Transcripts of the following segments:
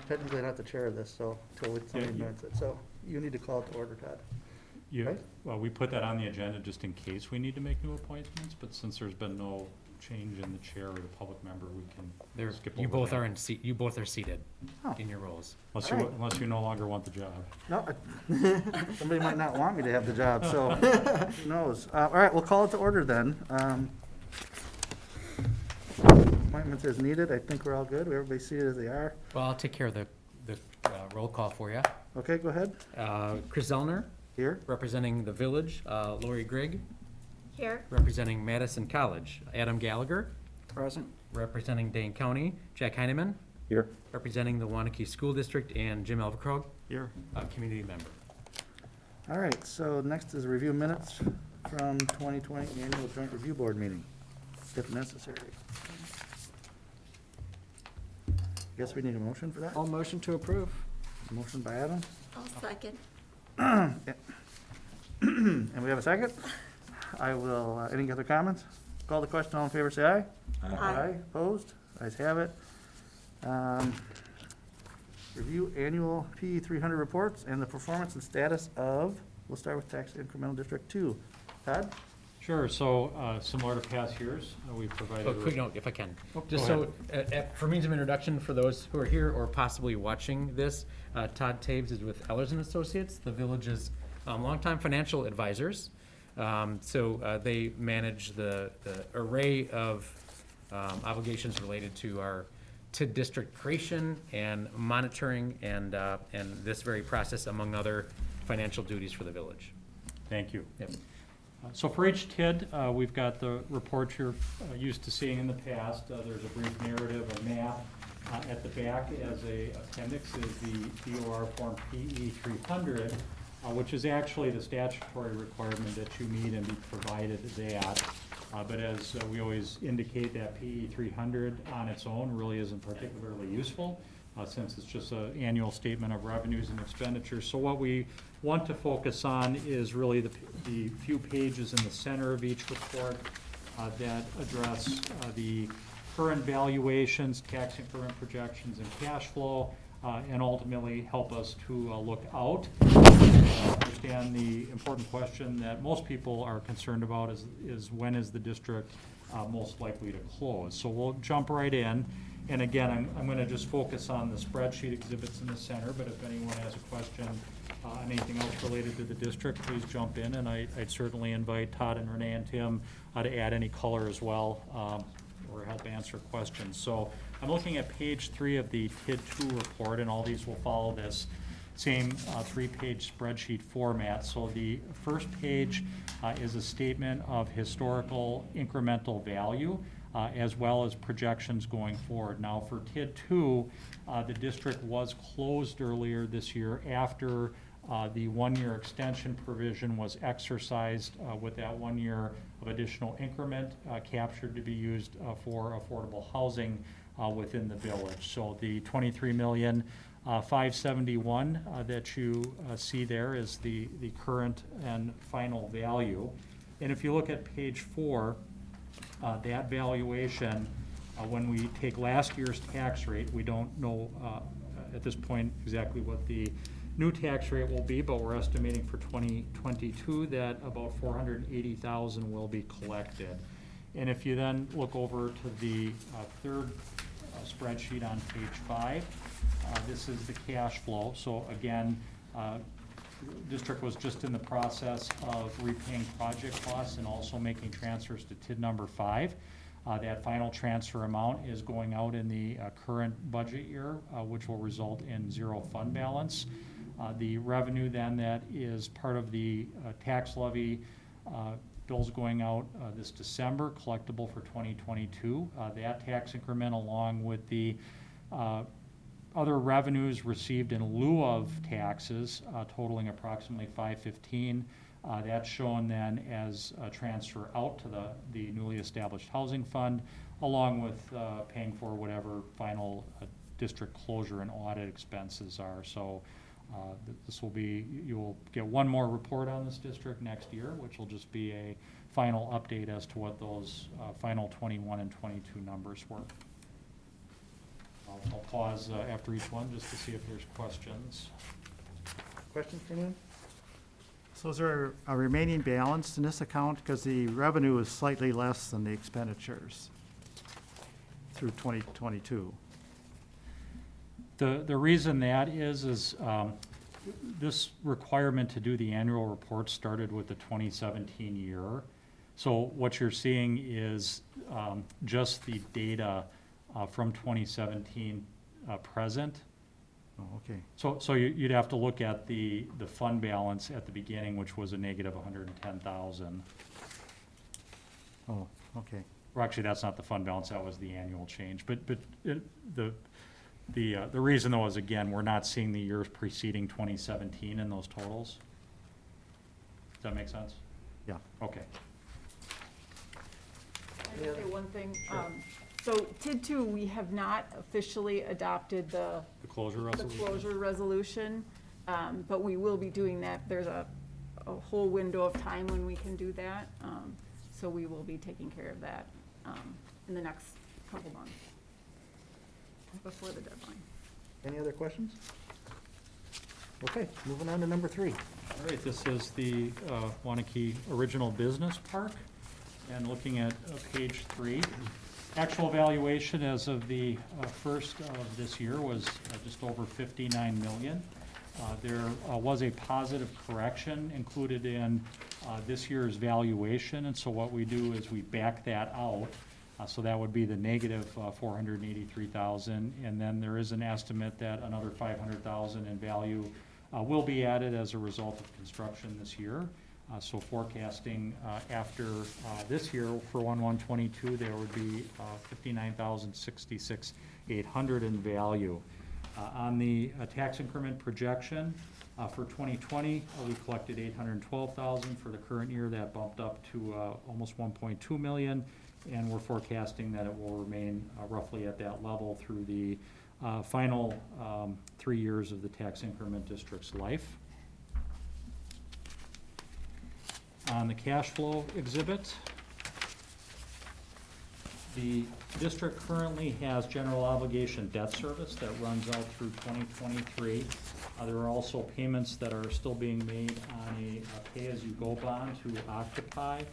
technically not the chair of this, so, until somebody minutes it, so you need to call it to order, Todd. Right? Well, we put that on the agenda just in case we need to make new appointments, but since there's been no change in the chair or the public member, we can skip over You both that. are you both are seated Oh. in your roles. Unless you no longer want the job. No, somebody might not want me to have the job, so, who knows? All right, we'll call it to order then. Appointments as needed, I think we're all good, everybody's seated as they are. Well, I'll take care of the roll call for you. Okay, go ahead, Chris Zellner, here. representing the village. Lori Grigg, Here. representing Madison College. Adam Gallagher, Present. representing Dane County. Jack Heineman, Here. representing the Wanakee School District, and Jim Elverkrog, Here. community member. All right, so next is review minutes from 2020 Annual Joint Review Board meeting, if necessary. Guess we need a motion for that? All motion to approve. Motion by Adam, I'll second. and we have a second? I will, any other comments? Call the question, all in favor, say aye. Aye. Opposed? Ayes have it. Review annual PE 300 reports and the performance and status of, we'll start with tax incremental District 2. Todd? Sure, so similar to past years, we provided. Oh, quick note, if I can. Oh, Just go so, for means of introduction, for those who are here or possibly watching this, Todd Taves is with Ellers and Associates, the village's longtime financial advisors. So they manage the array of obligations related to our district creation and monitoring and this very process, among other financial duties for the village. Thank you. Yep. So for each TID, we've got the report you're used to seeing in the past. There's a brief narrative, a map. At the back as a appendix is the DOR form PE 300, which is actually the statutory requirement that you need and be provided that. But as we always indicate, that PE 300 on its own really isn't particularly useful since it's just an annual statement of revenues and expenditures. So what we want to focus on is really the few pages in the center of each report that address the current valuations, tax increment projections, and cash flow, and ultimately help us to look out. Understand the important question that most people are concerned about is when is the district most likely to close. So we'll jump right in. And again, I'm going to just focus on the spreadsheet exhibits in the center, but if anyone has a question on anything else related to the district, please jump in, and I'd certainly invite Todd and Renee and Tim to add any color as well, or help answer questions. So I'm looking at page 3 of the TID 2 report, and all these will follow this same 3-page spreadsheet format. So the first page is a statement of historical incremental value, as well as projections going forward. Now for TID 2, the district was closed earlier this year after the 1-year extension provision was exercised with that 1 year of additional increment captured to be used for affordable housing within the village. So the $23,571,000 that you see there is the current and final value. And if you look at page 4, that valuation, when we take last year's tax rate, we don't know at this point exactly what the new tax rate will be, but we're estimating for 2022 that about $480,000 will be collected. And if you then look over to the third spreadsheet on page 5, this is the cash flow. So again, district was just in the process of repaying project costs and also making transfers to TID number 5. That final transfer amount is going out in the current budget year, which will result in 0 fund balance. The revenue then that is part of the tax levy bills going out this December, collectible for 2022. That tax increment, along with the other revenues received in lieu of taxes, totaling approximately $515. That's shown then as a transfer out to the newly established housing fund, along with paying for whatever final district closure and audit expenses are. So this will be, you will get one more report on this district next year, which will just be a final update as to what those final 21 and 22 numbers were. I'll pause after each one just to see if there's questions. Questions from anyone? So is there a remaining balance in this account? Because the revenue is slightly less than the expenditures through 2022. The reason that is this requirement to do the annual report started with the 2017 year. So what you're seeing is just the data from 2017 present. Oh, okay. So you'd have to look at the fund balance at the beginning, which was a negative 110,000. Oh, okay. Or actually, that's not the fund balance, that was the annual change. But the reason though is, again, we're not seeing the years preceding 2017 in those totals. Does that make sense? Yeah. Okay. I just say one thing. So TID 2, we have not officially adopted the The closure the resolution? closure resolution, but we will be doing that. There's a whole window of time when we can do that. So we will be taking care of that in the next couple months, before the deadline. Any other questions? Okay, moving on to number 3. All right, this is the Wanakee Original Business Park. And looking at page 3, actual valuation as of the first of this year was just over 59 million. There was a positive correction included in this year's valuation, and so what we do is we back that out. So that would be the negative 483,000, and then there is an estimate that another 500,000 in value will be added as a result of construction this year. So forecasting after this year for 1/1/22, there would be 59,066,800 in value. On the tax increment projection for 2020, we collected 812,000. For the current year, that bumped up to almost 1.2 million, and we're forecasting that it will remain roughly at that level through the final 3 years of the tax increment district's life. On the cash flow exhibit, the district currently has general obligation debt service that runs out through 2023. There are also payments that are still being made on a pay-as-you-go bond to Occupy.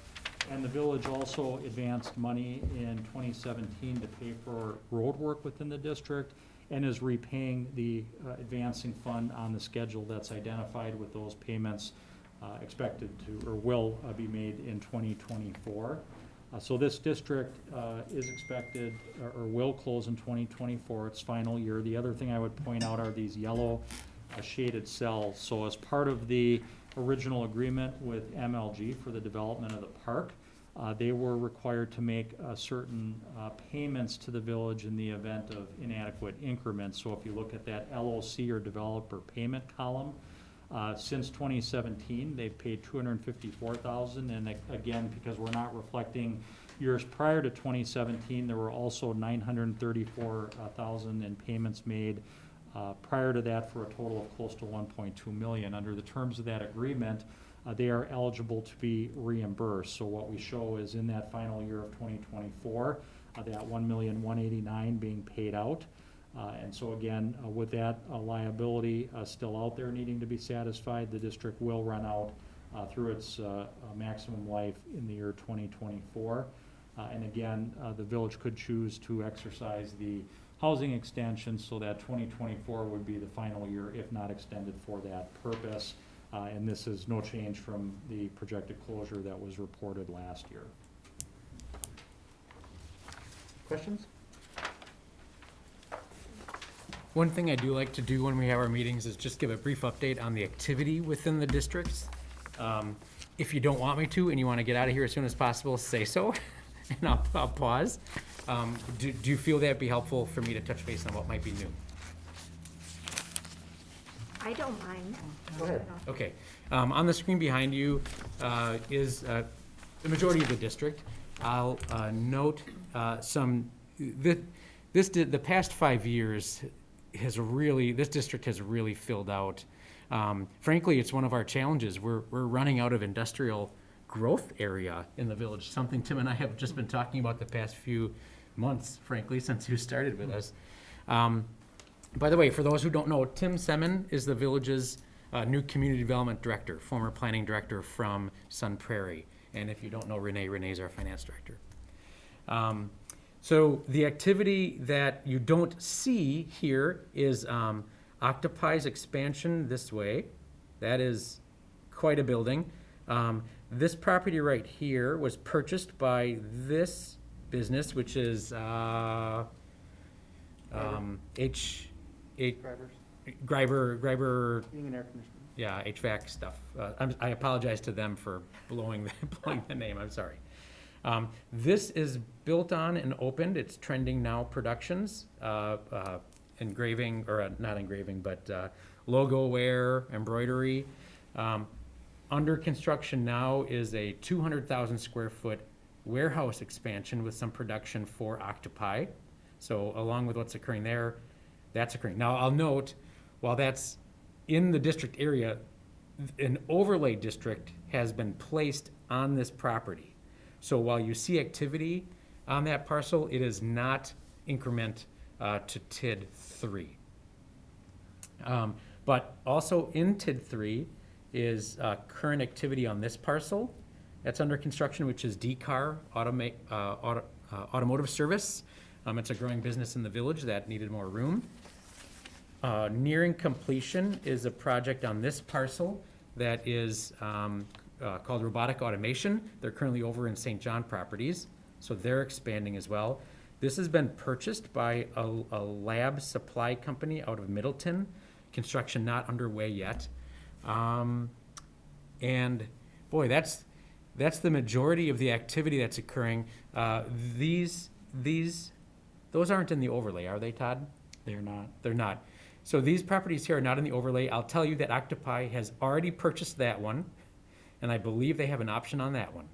And the village also advanced money in 2017 to pay for road work within the district and is repaying the advancing fund on the schedule that's identified with those payments expected to, or will be made in 2024. So this district is expected, or will close in 2024, its final year. The other thing I would point out are these yellow shaded cells. So as part of the original agreement with MLG for the development of the park, they were required to make certain payments to the village in the event of inadequate increments. So if you look at that LOC or developer payment column, since 2017, they've paid $254,000, and again, because we're not reflecting years prior to 2017, there were also $934,000 in payments made prior to that for a total of close to $1.2 million. Under the terms of that agreement, they are eligible to be reimbursed. So what we show is in that final year of 2024, that $1,189,000 being paid out. And so again, with that liability still out there needing to be satisfied, the district will run out through its maximum life in the year 2024. And again, the village could choose to exercise the housing extension so that 2024 would be the final year, if not extended for that purpose. And this is no change from the projected closure that was reported last year. Questions? One thing I do like to do when we have our meetings is just give a brief update on the activity within the districts. If you don't want me to and you want to get out of here as soon as possible, say so, and I'll pause. Do you feel that'd be helpful for me to touch base on what might be new? I don't mind. Go ahead. Okay. On the screen behind you is the majority of the district. I'll note the past 5 years this district has really filled out. Frankly, it's one of our challenges. We're running out of industrial growth area in the village, something Tim and I have just been talking about the past few months, frankly, since you started with us. By the way, for those who don't know, Tim Semin is the village's new community development director, former planning director from Sun Prairie. And if you don't know Renee, Renee's our finance director. So the activity that you don't see here is Octopi's expansion this way. That is quite a building. This property right here was purchased by this business, which is Drivers. Greiber, Heating and air conditioning. yeah, HVAC stuff. I apologize to them for blowing the name, I'm sorry. This is built on and opened, it's Trending Now Productions, engraving, or not engraving, but logo wear, embroidery. Under construction now is a 200,000 square foot warehouse expansion with some production for Octopi. So along with what's occurring there, that's occurring. Now I'll note, while that's in the district area, an overlay district has been placed on this property. So while you see activity on that parcel, it is not increment to TID 3. But also in TID 3 is current activity on this parcel. That's under construction, which is D-Car Automotive Service. It's a growing business in the village that needed more room. Nearing completion is a project on this parcel that is called Robotic Automation. They're currently over in St. John Properties, so they're expanding as well. This has been purchased by a lab supply company out of Middleton. Construction not underway yet. And boy, that's the majority of the activity that's occurring. Those aren't in the overlay, are they, Todd? They're not. They're not. So these properties here are not in the overlay. I'll tell you that Octopi has already purchased that one, and I believe they have an option on that one.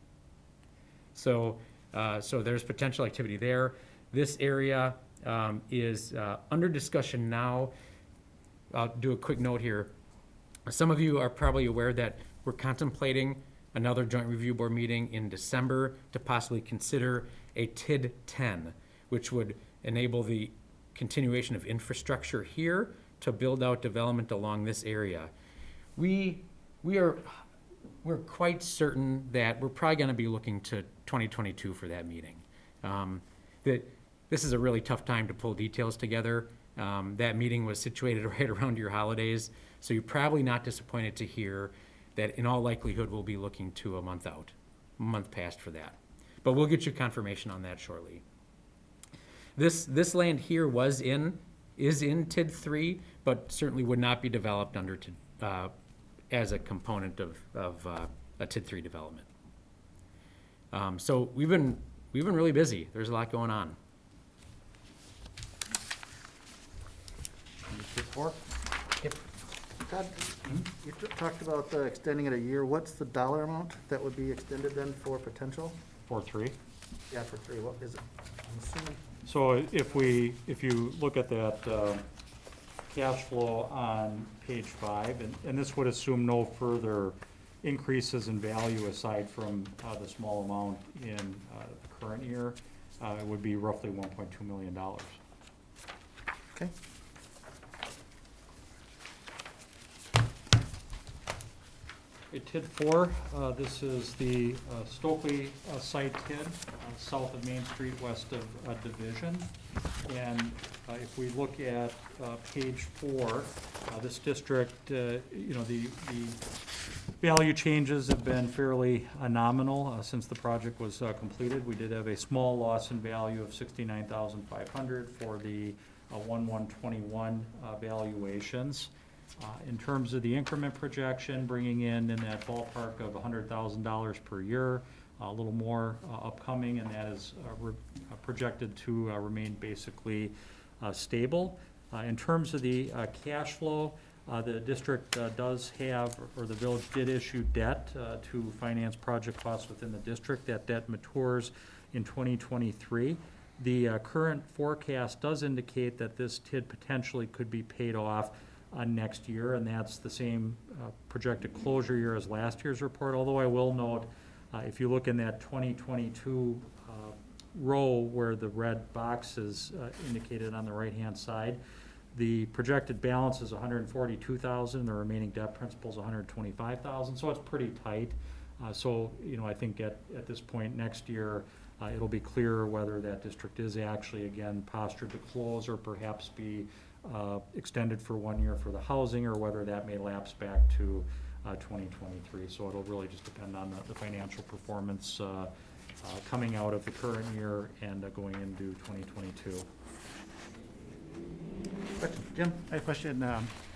So there's potential activity there. This area is under discussion now. I'll do a quick note here. Some of you are probably aware that we're contemplating another joint review board meeting in December to possibly consider a TID 10, which would enable the continuation of infrastructure here to build out development along this area. We're quite certain that we're probably gonna be looking to 2022 for that meeting. This is a really tough time to pull details together. That meeting was situated right around your holidays, so you're probably not disappointed to hear that in all likelihood we'll be looking to a month past for that. But we'll get you confirmation on that shortly. This land here is in TID 3, but certainly would not be developed under TID, as a component of a TID 3 development. So we've been really busy. There's a lot going on. TID 4? Yep. Todd, you talked about extending it a year. What's the dollar amount that would be extended then for potential? 4-3. Yeah, for 3. What is it? I'm assuming. So if you look at that cash flow on page 5, and this would assume no further increases in value aside from the small amount in the current year, it would be roughly $1.2 million. Okay. Okay, TID 4, this is the Stokely site TID, south of Main Street, west of Division. And if we look at page 4, this district, the value changes have been fairly nominal since the project was completed. We did have a small loss in value of $69,500 for the 1/1/21 valuations. In terms of the increment projection, bringing in that ballpark of $100,000 per year, a little more upcoming, and that is projected to remain basically stable. In terms of the cash flow, the district does have, or the village did issue debt to finance project costs within the district. That debt matures in 2023. The current forecast does indicate that this TID potentially could be paid off next year, and that's the same projected closure year as last year's report. Although I will note, if you look in that 2022 row where the red box is indicated on the right-hand side, the projected balance is 142,000, the remaining debt principal is 125,000, so it's pretty tight. So, I think at this point next year, it'll be clearer whether that district is actually, again, postured to close or perhaps be extended for 1 year for the housing, or whether that may lapse back to 2023. So it'll really just depend on the financial performance coming out of the current year and going into 2022. Question, Jim? I have a question.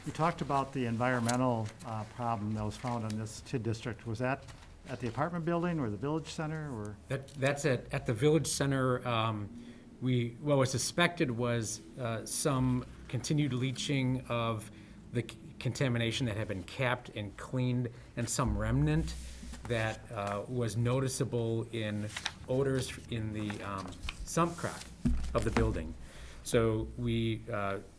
You talked about the environmental problem that was found in this TID district. Was that at the apartment building or the village center, or? That's at the Village Center. What was suspected was some continued leaching of the contamination that had been capped and cleaned, and some remnant that was noticeable in odors in the sump crack of the building. So we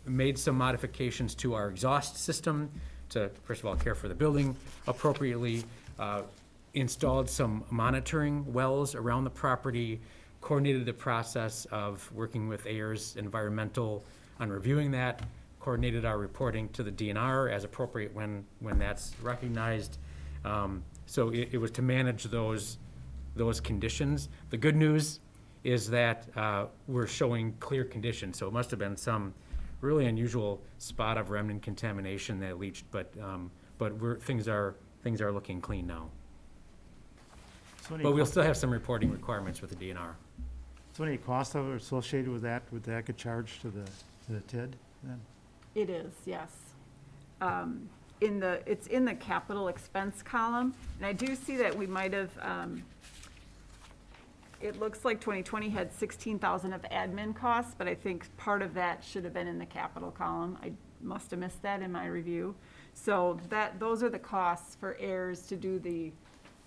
made some modifications to our exhaust system to, first of all, care for the building appropriately, installed some monitoring wells around the property, coordinated the process of working with Ayers Environmental on reviewing that, coordinated our reporting to the DNR as appropriate when that's recognized. So it was to manage those conditions. The good news is that we're showing clear conditions, so it must have been some really unusual spot of remnant contamination that leached, but things are looking clean now. So any But we'll co- still have some reporting requirements with the DNR. So any costs that are associated with that, would that get charged to the TID then? It is, yes. It's in the capital expense column, and I do see that we might have, it looks like 2020 had 16,000 of admin costs, but I think part of that should have been in the capital column. I must have missed that in my review. So those are the costs for Ayers to do the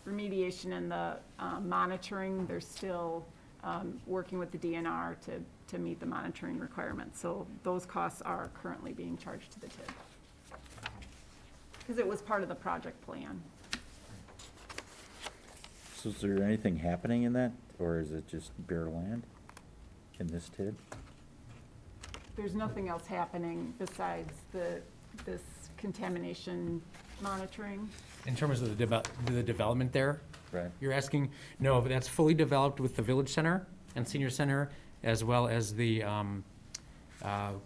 remediation and the monitoring. They're still working with the DNR to meet the monitoring requirements. So those costs are currently being charged to the TID. Because it was part of the project plan. So is there anything happening in that, or is it just bare land in this TID? There's nothing else happening besides this contamination monitoring. In terms of the development there, Right. you're asking? No, but that's fully developed with the Village Center and Senior Center, as well as the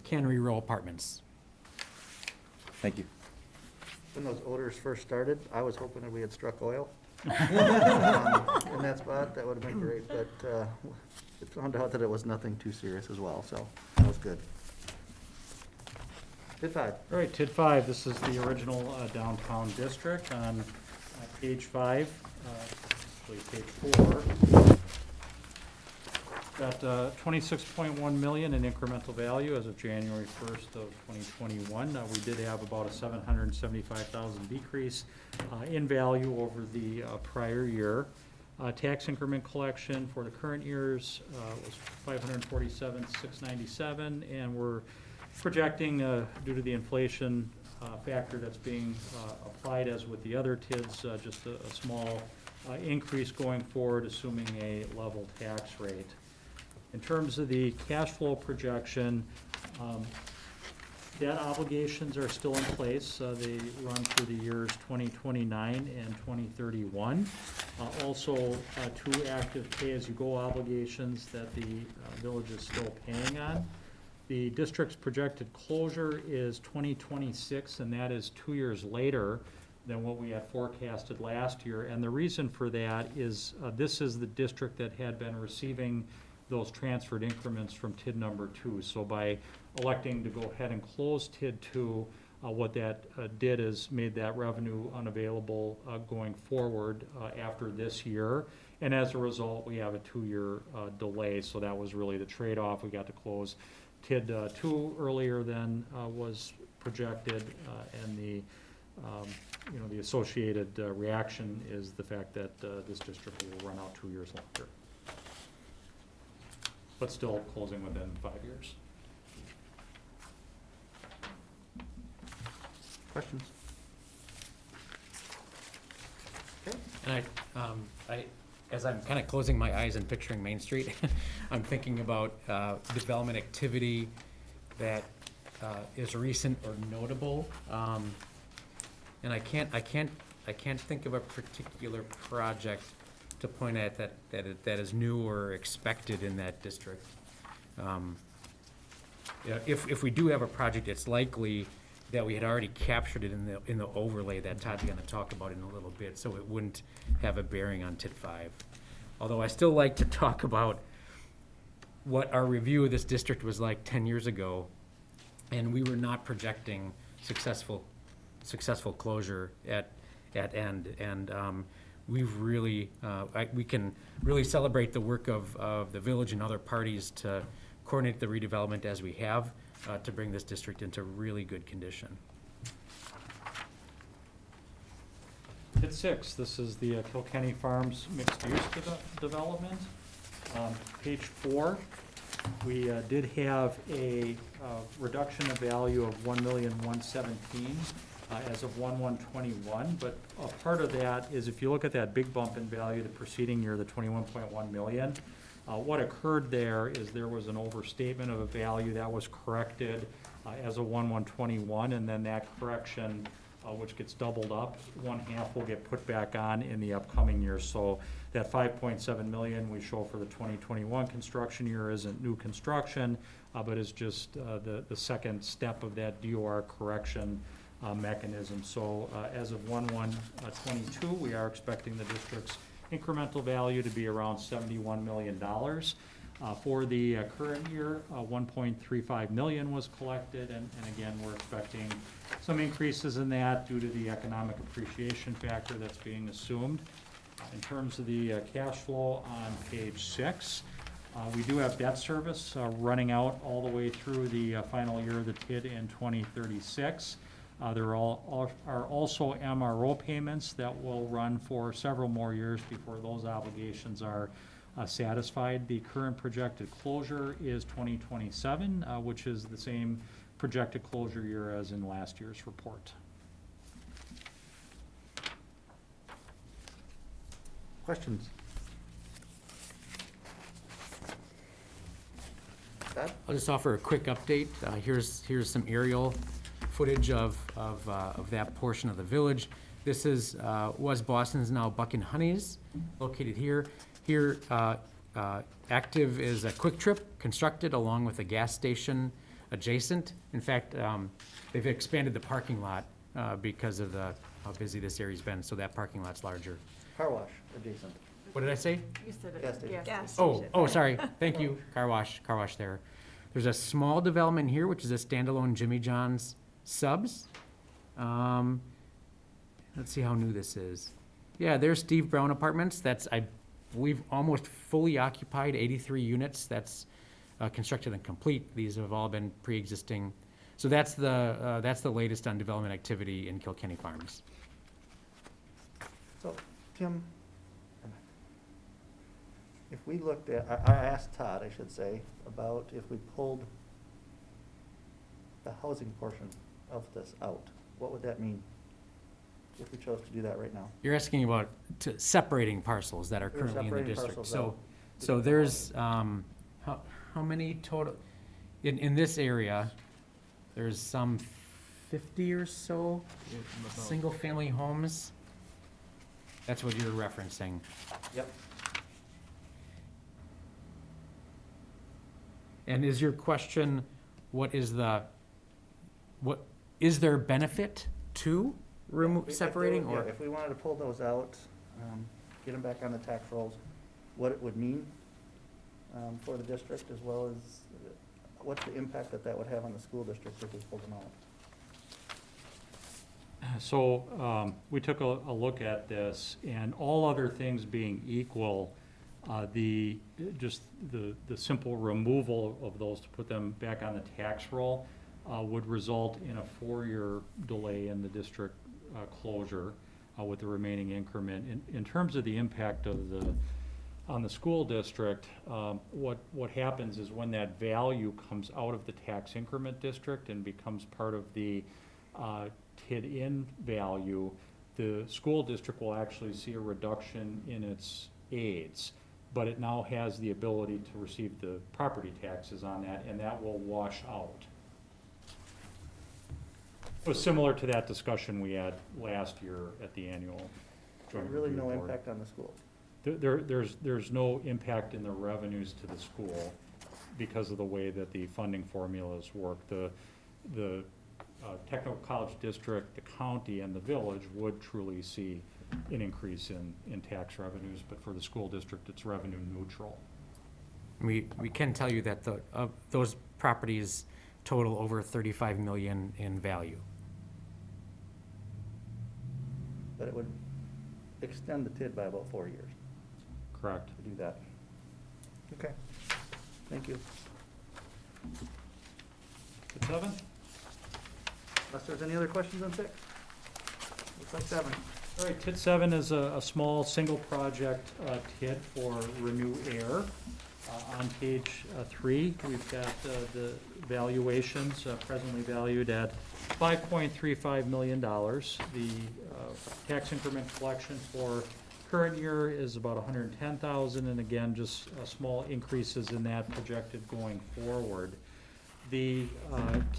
Cannery Row Apartments. Thank you. When those odors first started, I was hoping that we had struck oil in that spot. That would have been great, but it found out that it was nothing too serious as well, so that was good. TID 5. All right, TID 5, this is the original downtown district on page 5, actually page 4. Got 26.1 million in incremental value as of January 1st of 2021. We did have about a 775,000 decrease in value over the prior year. Tax increment collection for the current years was 547,697, and we're projecting, due to the inflation factor that's being applied as with the other TIDs, just a small increase going forward, assuming a level tax rate. In terms of the cash flow projection, debt obligations are still in place. They run through the years 2029 and 2031. Also, 2 active pay-as-you-go obligations that the village is still paying on. The district's projected closure is 2026, and that is 2 years later than what we had forecasted last year. And the reason for that is this is the district that had been receiving those transferred increments from TID number 2. So by electing to go ahead and close TID 2, what that did is made that revenue unavailable going forward after this year. And as a result, we have a 2-year delay. So that was really the trade-off. We got to close TID 2 earlier than was projected, and the associated reaction is the fact that this district will run out 2 years longer, but still closing within 5 years. Questions? Okay. And I as I'm kind of closing my eyes and picturing Main Street, I'm thinking about development activity that is recent or notable. And I can't think of a particular project to point at that is new or expected in that district. Yeah, if we do have a project, it's likely that we had already captured it in the overlay that Todd's gonna talk about in a little bit, so it wouldn't have a bearing on TID 5. Although I still like to talk about what our review of this district was like 10 years ago, and we were not projecting successful closure at end. And we've really, we can really celebrate the work of the village and other parties to coordinate the redevelopment as we have to bring this district into really good condition. TID 6, this is the Kilkenny Farms mixed-use development. Page 4, we did have a reduction of value of $1,117,000 as of 1/1/21, but a part of that is if you look at that big bump in value the preceding year, the 21.1 million, what occurred there is there was an overstatement of a value that was corrected as of 1/1/21, and then that correction, which gets doubled up, one half will get put back on in the upcoming year. So that 5.7 million we show for the 2021 construction year isn't new construction, but is just the second step of that DOR correction mechanism. So as of 1/1/22, we are expecting the district's incremental value to be around $71 million. For the current year, 1.35 million was collected, and again, we're expecting some increases in that due to the economic appreciation factor that's being assumed. In terms of the cash flow on page 6, we do have debt service running out all the way through the final year of the TID in 2036. There are also MRO payments that will run for several more years before those obligations are satisfied. The current projected closure is 2027, which is the same projected closure year as in last year's report. Questions? Todd? I'll just offer a quick update. Here's some aerial footage of that portion of the village. This was Boston's, now Buck and Honey's, located here. Here, active is a Quick Trip, constructed along with a gas station adjacent. In fact, they've expanded the parking lot because of how busy this area's been, so that parking lot's larger. Car wash adjacent. What did I say? You said Gas it, station. gas Oh, station. sorry, thank you, car wash there. There's a small development here, which is a standalone Jimmy John's Subs. Let's see how new this is. Yeah, there's Steve Brown Apartments, that's, I believe, almost fully occupied, 83 units, that's constructed and complete. These have all been pre-existing. So that's the latest on development activity in Kilkenny Farms. So, Tim, if we looked at, I asked Todd, I should say, about if we pulled the housing portion of this out, what would that mean if we chose to do that right now? You're asking about separating parcels that are We're currently in the separating district. parcels So, out. so there's, how many total, in this area, there's some 50 or so single-family homes. That's what you're referencing. Yep. And is your question, what is there benefit to separating, or? If we wanted to pull those out, get them back on the tax rolls, what it would mean for the district, as well as what's the impact that would have on the school district if we pulled them out? So we took a look at this, and all other things being equal, the simple removal of those to put them back on the tax roll would result in a 4-year delay in the district closure with the remaining increment. In terms of the impact of on the school district, what happens is when that value comes out of the tax increment district and becomes part of the TID in value, the school district will actually see a reduction in its aids, but it now has the ability to receive the property taxes on that, and that will wash out. It was similar to that discussion we had last year at the annual joint Really review no board. impact on the schools. There's no impact in the revenues to the school because of the way that the funding formulas work. The technical college district, the county, and the village would truly see an increase in tax revenues, but for the school district, it's revenue neutral. We can tell you that those properties total over 35 million in value. But it would extend the TID by about 4 years Correct. to do that. Okay, thank you. At 7? Unless there's any other questions on 6? Looks like 7. All right, TID 7 is a small, single project TID for Renew Air. On page 3, we've got the valuations presently valued at $5.35 million. The tax increment collection for current year is about $110,000, and again, just small increases in that projected going forward. The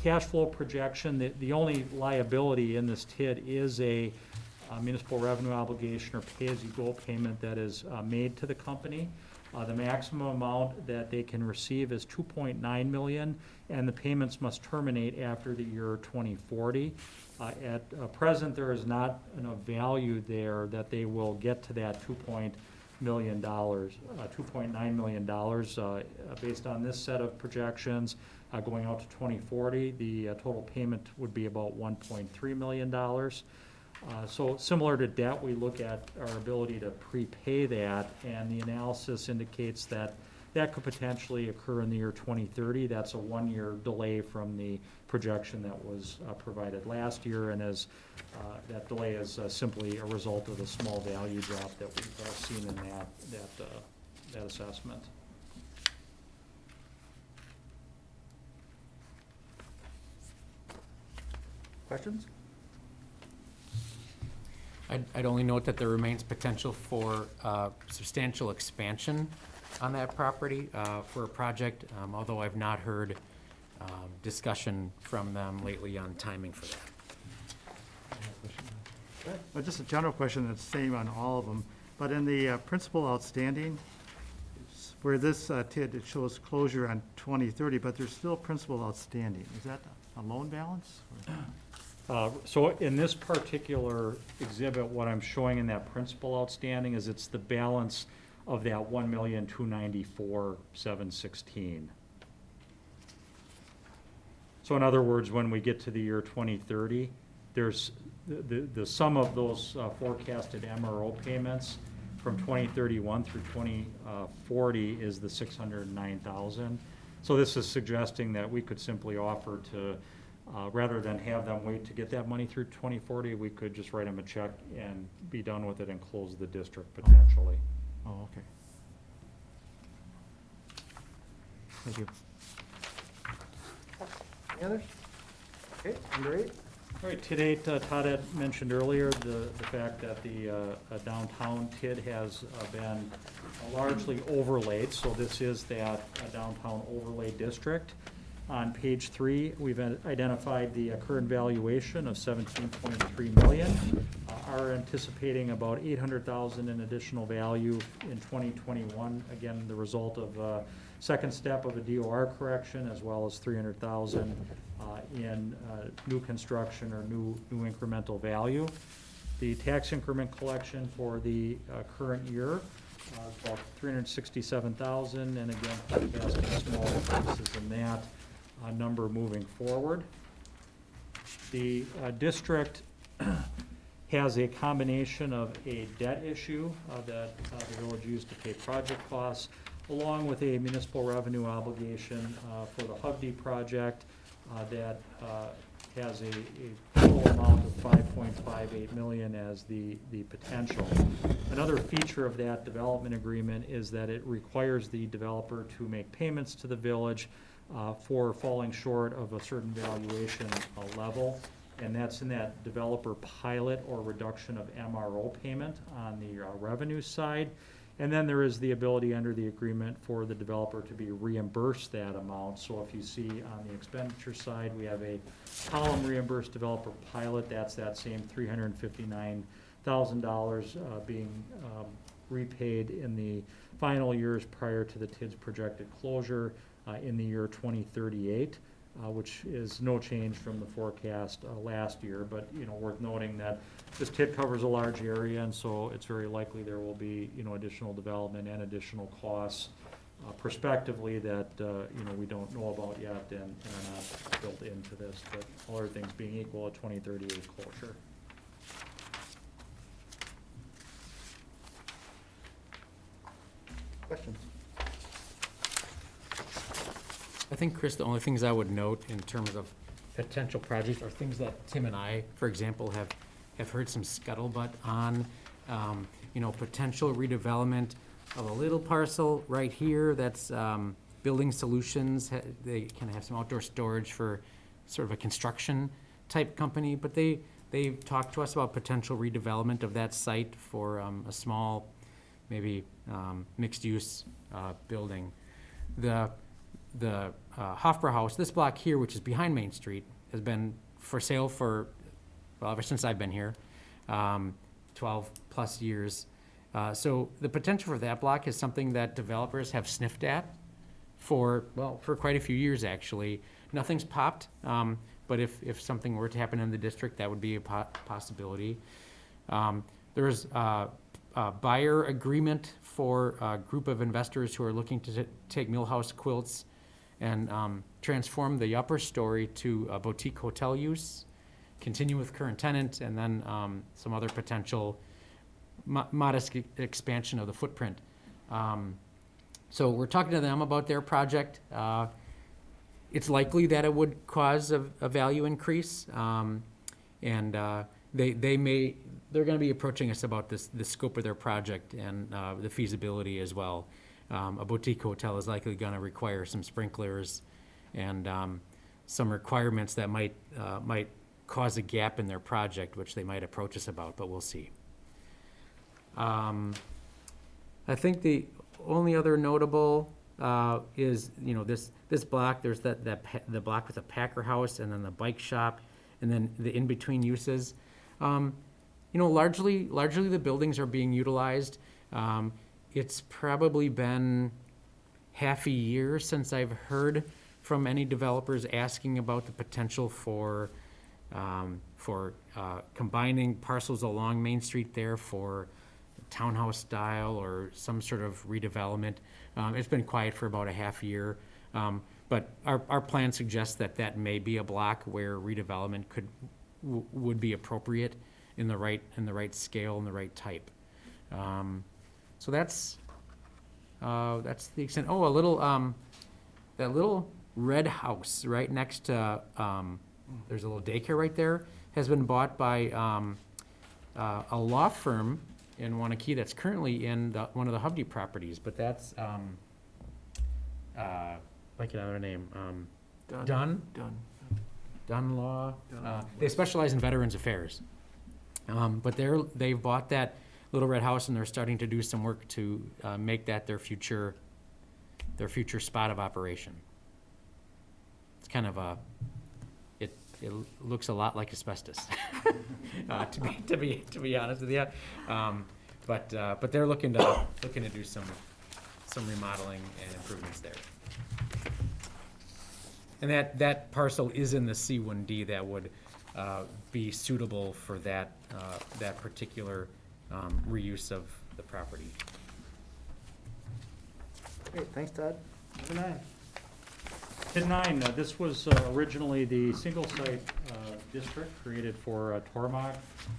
cash flow projection, the only liability in this TID is a municipal revenue obligation or pay-as-you-go payment that is made to the company. The maximum amount that they can receive is $2.9 million, and the payments must terminate after the year 2040. At present, there is not enough value there that they will get to that $2.9 million, based on this set of projections. Going out to 2040, the total payment would be about $1.3 million. So similar to debt, we look at our ability to prepay that, and the analysis indicates that that could potentially occur in the year 2030. That's a 1-year delay from the projection that was provided last year, and as that delay is simply a result of the small value drop that we've seen in that assessment. Questions? I'd only note that there remains potential for substantial expansion on that property for a project, although I've not heard discussion from them lately on timing for that. But just a general question, that's the same on all of them, but in the principal outstanding, where this TID, it shows closure on 2030, but there's still principal outstanding. Is that a loan balance? So in this particular exhibit, what I'm showing in that principal outstanding is it's the balance of that $1,294,716. So in other words, when we get to the year 2030, there's the sum of those forecasted MRO payments from 2031 through 2040 is the $609,000. So this is suggesting that we could simply offer to, rather than have them wait to get that money through 2040, we could just write them a check and be done with it and close the district potentially. Oh, okay. Thank you. Any others? Okay, number 8. All right, to date, Todd had mentioned earlier the fact that the downtown TID has been largely overlaid, so this is that downtown overlay district. On page 3, we've identified the current valuation of $17.3 million. Are anticipating about $800,000 in additional value in 2021. Again, the result of second step of a DOR correction, as well as $300,000 in new construction or new incremental value. The tax increment collection for the current year, about $367,000, and again, forecasting small increases in that number moving forward. The district has a combination of a debt issue that the village used to pay project costs, along with a municipal revenue obligation for the Hugdy project that has a total amount of $5.58 million as the potential. Another feature of that development agreement is that it requires the developer to make payments to the village for falling short of a certain valuation level, and that's in that developer pilot or reduction of MRO payment on the revenue side. And then there is the ability under the agreement for the developer to be reimbursed that amount. So if you see on the expenditure side, we have a column reimbursed developer pilot, that's that same $359,000 being repaid in the final years prior to the TID's projected closure in the year 2038, which is no change from the forecast last year. But, worth noting that this TID covers a large area, and so it's very likely there will be, additional development and additional costs prospectively that, we don't know about yet and are not built into this, but all other things being equal, a 2038 closure. Questions? I think, Chris, the only things I would note in terms of potential projects are things that Tim and I, for example, have heard some scuttlebutt on, potential redevelopment of a little parcel right here that's Building Solutions. They kind of have some outdoor storage for sort of a construction type company, but they've talked to us about potential redevelopment of that site for a small, maybe mixed-use building. The Hofbräu House, this block here, which is behind Main Street, has been for sale for, well, ever since I've been here, 12-plus years. So the potential for that block is something that developers have sniffed at for quite a few years, actually. Nothing's popped, but if something were to happen in the district, that would be a possibility. There's a buyer agreement for a group of investors who are looking to take Millhouse Quilts and transform the upper story to a boutique hotel use, continue with current tenant, and then some other potential modest expansion of the footprint. So we're talking to them about their project. It's likely that it would cause a value increase, and they're going to be approaching us about the scope of their project and the feasibility as well. A boutique hotel is likely going to require some sprinklers and some requirements that might cause a gap in their project, which they might approach us about, but we'll see. I think the only other notable is this block. There's the block with the Packer House, and then the bike shop, and then the in-between uses. Largely the buildings are being utilized. It's probably been half a year since I've heard from any developers asking about the potential for combining parcels along Main Street there for townhouse style or some sort of redevelopment. It's been quiet for about a half year, but our plan suggests that may be a block where redevelopment would be appropriate in the right scale and the right type. So that's the extent. Oh, that little red house right next to there's a little daycare right there, has been bought by a law firm in Wanakee that's currently in one of the Hovde properties, but that's like another name, Dunn Law. They specialize in Veterans Affairs, but they've bought that little red house, and they're starting to do some work to make that their future spot of operation. It's kind of it looks a lot like asbestos, to be honest with you. But they're looking to do some remodeling and improvements there. And that parcel is in the C1D that would be suitable for that particular reuse of the property. Great, thanks, Todd. Number 9. TID 9, this was originally the single-site district created for Tormach.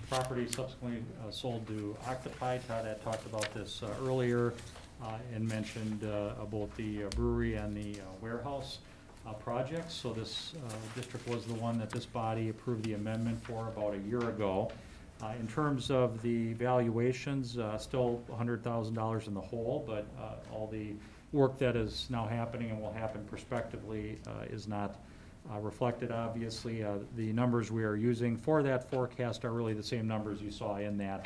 Property subsequently sold to Octopi. Todd had talked about this earlier and mentioned both the brewery and the warehouse projects. So this district was the one that this body approved the amendment for about a year ago. In terms of the valuations, still $100,000 in the hole, but all the work that is now happening and will happen prospectively is not reflected, obviously. The numbers we are using for that forecast are really the same numbers you saw in that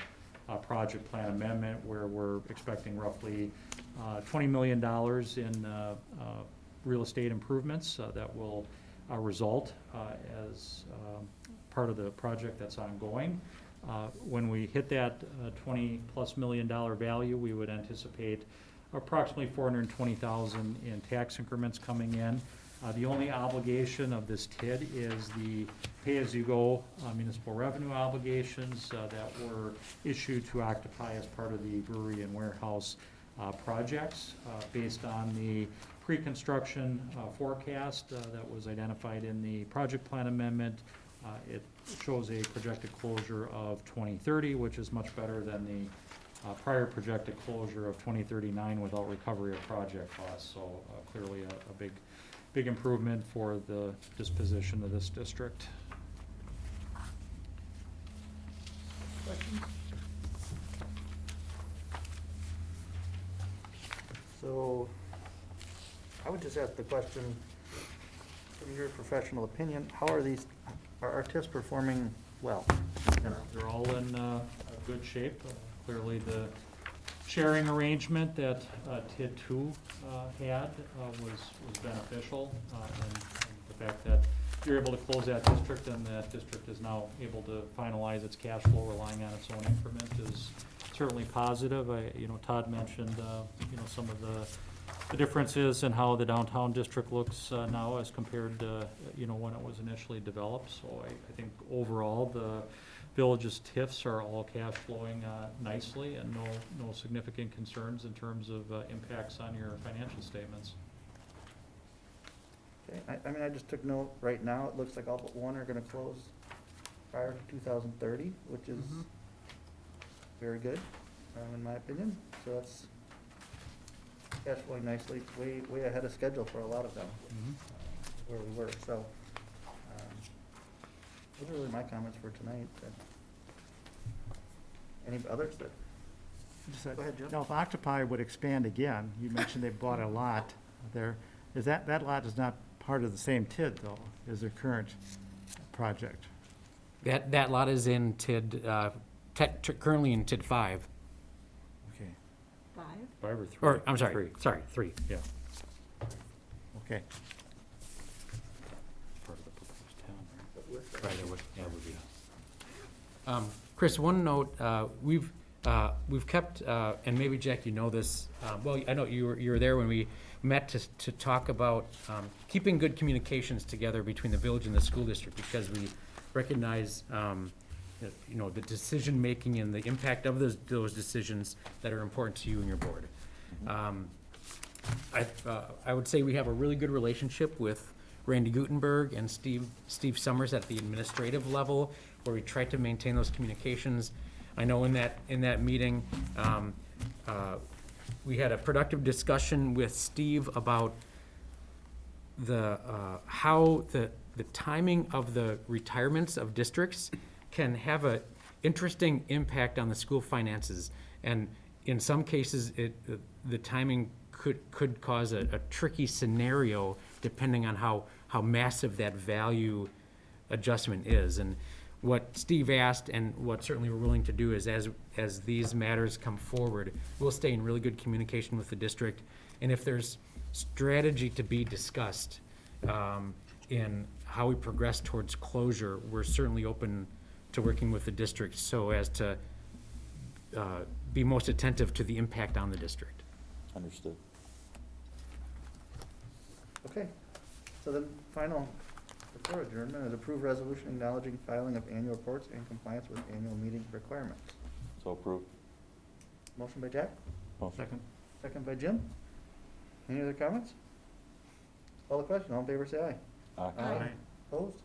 project plan amendment where we're expecting roughly $20 million in real estate improvements that will result as part of the project that's ongoing. When we hit that $20+ million value, we would anticipate approximately $420,000 in tax increments coming in. The only obligation of this TID is the pay-as-you-go municipal revenue obligations that were issued to Occupy as part of the brewery and warehouse projects based on the pre-construction forecast that was identified in the project plan amendment. It shows a projected closure of 2030, which is much better than the prior projected closure of 2039 without recovery of project costs. So clearly a big improvement for the disposition of this district. Questions? So, I would just ask the question, from your professional opinion, how are our TIFs performing well? They're all in good shape. Clearly, the sharing arrangement that TID 2 had was beneficial. And the fact that you're able to close that district and that district is now able to finalize its cash flow relying on its own increment is certainly positive. Todd mentioned, some of the differences in how the downtown district looks now as compared to, when it was initially developed. So I think overall, the village's TIFs are all cash flowing nicely and no significant concerns in terms of impacts on your financial statements. Okay, I just took note, right now, it looks like all but one are gonna close prior to 2030, which is very good, in my opinion. So that's cash flowing nicely. It's way ahead of schedule for a lot of them, where we were, so. Those are really my comments for tonight. Any others that? Go ahead, Joe. Now, if Occupy would expand again, you mentioned they bought a lot there. Is that lot is not part of the same TID though, as their current project? That lot is in TID, currently in TID 5. Okay, 5? 5 or 3? Or, I'm Three. sorry, 3. Yeah. okay. Part of the proposed town, right? Right, it would, yeah, it would be. Chris, one note, we've kept, and maybe Jack, you know this, well, I know you were there when we met to talk about keeping good communications together between the village and the school district, because we recognize, the decision-making and the impact of those decisions that are important to you and your board. I would say we have a really good relationship with Randy Gutenberg and Steve Summers at the administrative level, where we try to maintain those communications. I know in that meeting, we had a productive discussion with Steve about how the timing of the retirements of districts can have an interesting impact on the school finances. And in some cases, the timing could cause a tricky scenario depending on how massive that value adjustment is. And what Steve asked, and what certainly we're willing to do, is as these matters come forward, we'll stay in really good communication with the district. And if there's strategy to be discussed in how we progress towards closure, we're certainly open to working with the district so as to be most attentive to the impact on the district. Understood. Okay, so then final, before adjournment, is approved resolution acknowledging filing of annual reports and compliance with annual meeting requirements. So approved. Motion by Jack, Second. second by Jim. Any other comments? Call the question, all in favor say aye. Aye. Opposed?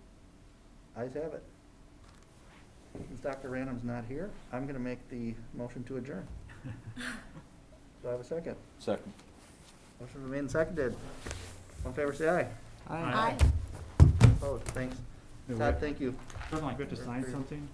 Ayes have it. Since Dr. Random's not here, I'm gonna make the motion to adjourn. Do I have a second? Second. Motion remains seconded. All in favor say aye. Aye. Opposed, thanks. Todd, thank you. Certainly. Good to sign something?